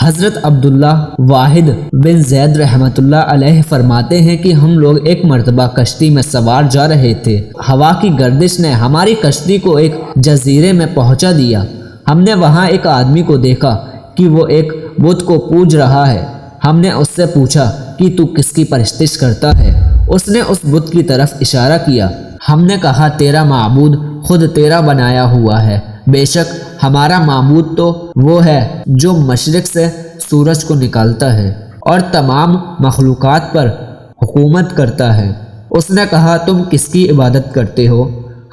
حضرت عبداللہ واحد بن زید رحمۃ اللہ علیہ فرماتے ہیں کہ ہم لوگ ایک مرتبہ کشتی میں سوار جا رہے تھے۔ ہوا کی گردش نے ہماری کشتی کو ایک جزیرے میں پہنچا دیا۔ ہم نے وہاں ایک آدمی کو دیکھا کہ وہ ایک بت کو پوج رہا ہے۔ ہم نے اس سے پوچھا کہ تو کس کی پرستش کرتا ہے؟ اس نے اس بت کی طرف اشارہ کیا۔ ہم نے کہا تیرا معبود خود تیرا بنایا ہوا ہے۔ بے شک ہمارا معبود تو وہ ہے جو مشرق سے سورج کو نکالتا ہے اور تمام مخلوقات پر حکومت کرتا ہے۔ اس نے کہا تم کس کی عبادت کرتے ہو؟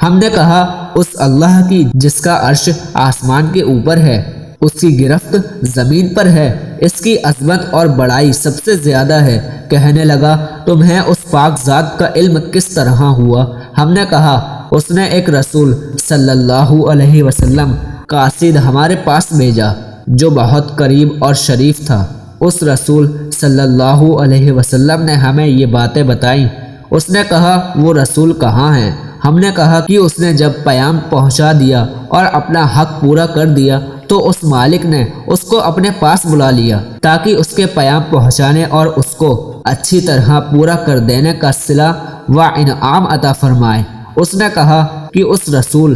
ہم نے کہا اس اللہ کی جس کا عرش آسمان کے اوپر ہے، اس کی گرفت زمین پر ہے، اس کی عظمت اور بڑائی سب سے زیادہ ہے۔ کہنے لگا تمہیں اس پاک ذات کا علم کس طرح ہوا؟ ہم نے کہا اس نے ایک رسول صلی اللہ علیہ وسلم قاصد ہمارے پاس بھیجا جو بہت قریب اور شریف تھا۔ اس رسول صلی اللہ علیہ وسلم نے ہمیں یہ باتیں بتائیں۔ اس نے کہا وہ رسول کہاں ہیں؟ ہم نے کہا کہ اس نے جب پیام پہنچا دیا اور اپنا حق پورا کر دیا تو اس مالک نے اس کو اپنے پاس بلا لیا تاکہ اس کے پیام پہنچانے اور اس کو اچھی طرح پورا کر دینے کا صلہ و انعام عطا فرمائے۔ اس نے کہا کہ اس رسول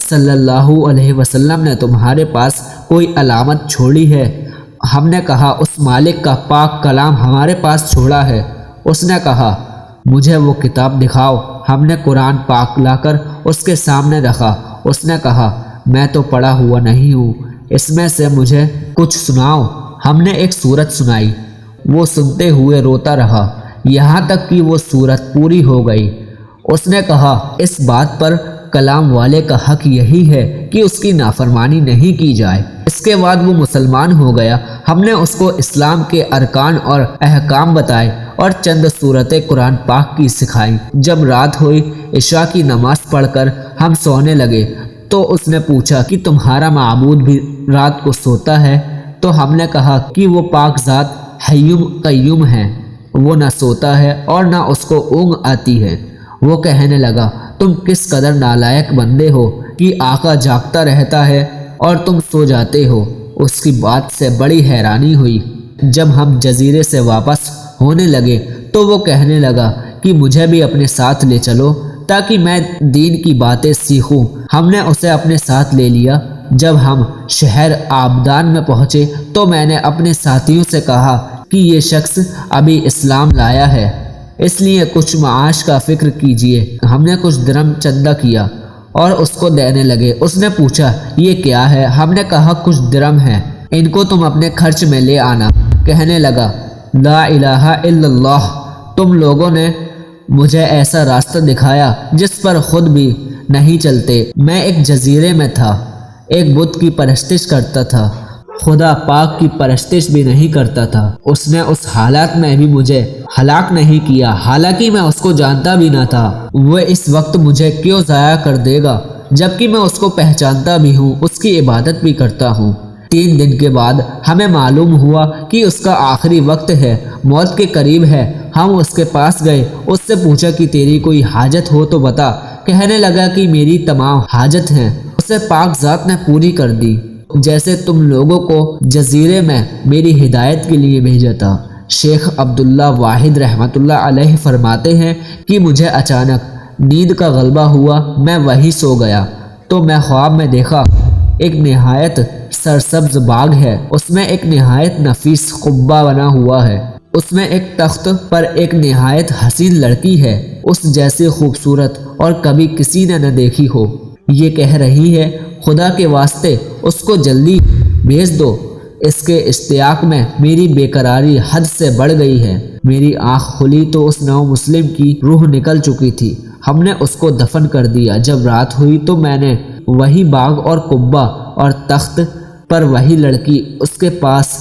صلی اللہ علیہ وسلم نے تمہارے پاس کوئی علامت چھوڑی ہے؟ ہم نے کہا اس مالک کا پاک کلام ہمارے پاس چھوڑا ہے۔ اس نے کہا مجھے وہ کتاب دکھاؤ۔ ہم نے قرآن پاک لا کر اس کے سامنے رکھا۔ اس نے کہا میں تو پڑھا ہوا نہیں ہوں، اس میں سے مجھے کچھ سناؤ۔ ہم نے ایک سورت سنائی۔ وہ سنتے ہوئے روتا رہا یہاں تک کہ وہ سورت پوری ہو گئی۔ اس نے کہا اس بات پر کلام والے کا حق یہی ہے کہ اس کی نافرمانی نہیں کی جائے۔ اس کے بعد وہ مسلمان ہو گیا۔ ہم نے اس کو اسلام کے ارکان اور احکام بتائے اور چند سورتیں قرآن پاک کی سکھائیں۔ جب رات ہوئی عشاء کی نماز پڑھ کر ہم سونے لگے تو اس نے پوچھا کہ تمہارا معبود بھی رات کو سوتا ہے؟ تو ہم نے کہا کہ وہ پاک ذات حیّم قیوم ہے، وہ نہ سوتا ہے اور نہ اس کو اونگ آتی ہے۔ وہ کہنے لگا تم کس قدر نالائق بندے ہو کہ آقا جاگتا رہتا ہے اور تم سو جاتے ہو۔ اس کی بات سے بڑی حیرانی ہوئی۔ جب ہم جزیرے سے واپس ہونے لگے تو وہ کہنے لگا کہ مجھے بھی اپنے ساتھ لے چلو تاکہ میں دین کی باتیں سیکھوں۔ ہم نے اسے اپنے ساتھ لے لیا۔ جب ہم شہر آبدان میں پہنچے تو میں نے اپنے ساتھیوں سے کہا کہ یہ شخص ابھی اسلام لایا ہے، اس لیے کچھ معاش کا فکر کیجئے۔ ہم نے کچھ درم چندہ کیا اور اس کو دینے لگے۔ اس نے پوچھا یہ کیا ہے؟ ہم نے کہا کچھ درم ہے، ان کو تم اپنے خرچ میں لے آنا۔ کہنے لگا لا الہ الا اللہ، تم لوگوں نے مجھے ایسا راستہ دکھایا جس پر خود بھی نہیں چلتے۔ میں ایک جزیرے میں تھا، ایک بت کی پرستش کرتا تھا، خدا پاک کی پرستش بھی نہیں کرتا تھا۔ اس نے اس حالات میں بھی مجھے ہلاک نہیں کیا، حالانکہ میں اس کو جانتا بھی نہ تھا۔ وہ اس وقت مجھے کیوں ضائع کر دے گا جبکہ میں اس کو پہچانتا بھی ہوں، اس کی عبادت بھی کرتا ہوں۔ 3 دن کے بعد ہمیں معلوم ہوا کہ اس کا آخری وقت ہے، موت کے قریب ہے۔ ہم اس کے پاس گئے، اس سے پوچھا کہ تیری کوئی حاجت ہو تو بتا۔ کہنے لگا کہ میری تمام حاجت ہیں اسے پاک ذات نے پوری کر دی، جیسے تم لوگوں کو جزیرے میں میری ہدایت کے لیے بھیجا تھا۔ شیخ عبداللہ واحد رحمۃ اللہ علیہ فرماتے ہیں کہ مجھے اچانک نیند کا غلبہ ہوا، میں وہی سو گیا تو میں خواب میں دیکھا ایک نہایت سرسبز باغ ہے، اس میں ایک نہایت نفیس قبہ بنا ہوا ہے، اس میں ایک تخت پر ایک نہایت حسین لڑکی ہے، اس جیسی خوبصورت اور کبھی کسی نے نہ دیکھی ہو۔ یہ کہہ رہی ہے خدا کے واسطے اس کو جلدی بھیج دو، اس کے اشتیاق میں میری بے قراری حد سے بڑھ گئی ہے۔ میری آنکھ کھلی تو اس نو مسلم کی روح نکل چکی تھی۔ ہم نے اس کو دفن کر دیا۔ جب رات ہوئی تو میں نے وہی باغ اور قبہ اور تخت پر وہی لڑکی اس کے پاس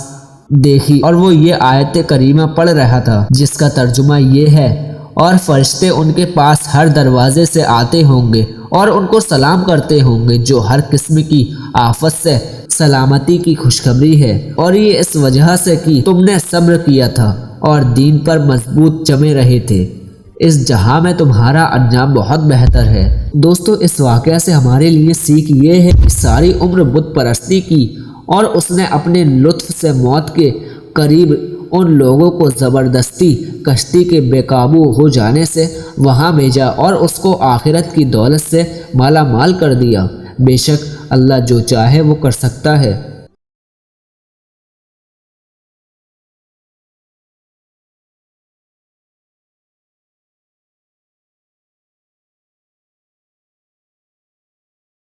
دیکھی اور وہ یہ آیت کریمہ پڑھ رہا تھا جس کا ترجمہ یہ ہے، اور فرشتے ان کے پاس ہر دروازے سے آتے ہوں گے اور ان کو سلام کرتے ہوں گے، جو ہر قسم کی آفت سے سلامتی کی خوشخبری ہے، اور یہ اس وجہ سے کہ تم نے صبر کیا تھا اور دین پر مضبوط جمے رہے تھے، اس جہاں میں تمہارا انجام بہت بہتر ہے۔ دوستو، اس واقعہ سے ہمارے لیے سیکھ یہ ہے کہ ساری عمر بت پرستی کی اور اس نے اپنے لطف سے موت کے قریب ان لوگوں کو زبردستی کشتی کے بے قابو ہو جانے سے وہاں بھیجا اور اس کو آخرت کی دولت سے مالا مال کر دیا۔ بے شک اللہ جو چاہے وہ کر سکتا ہے۔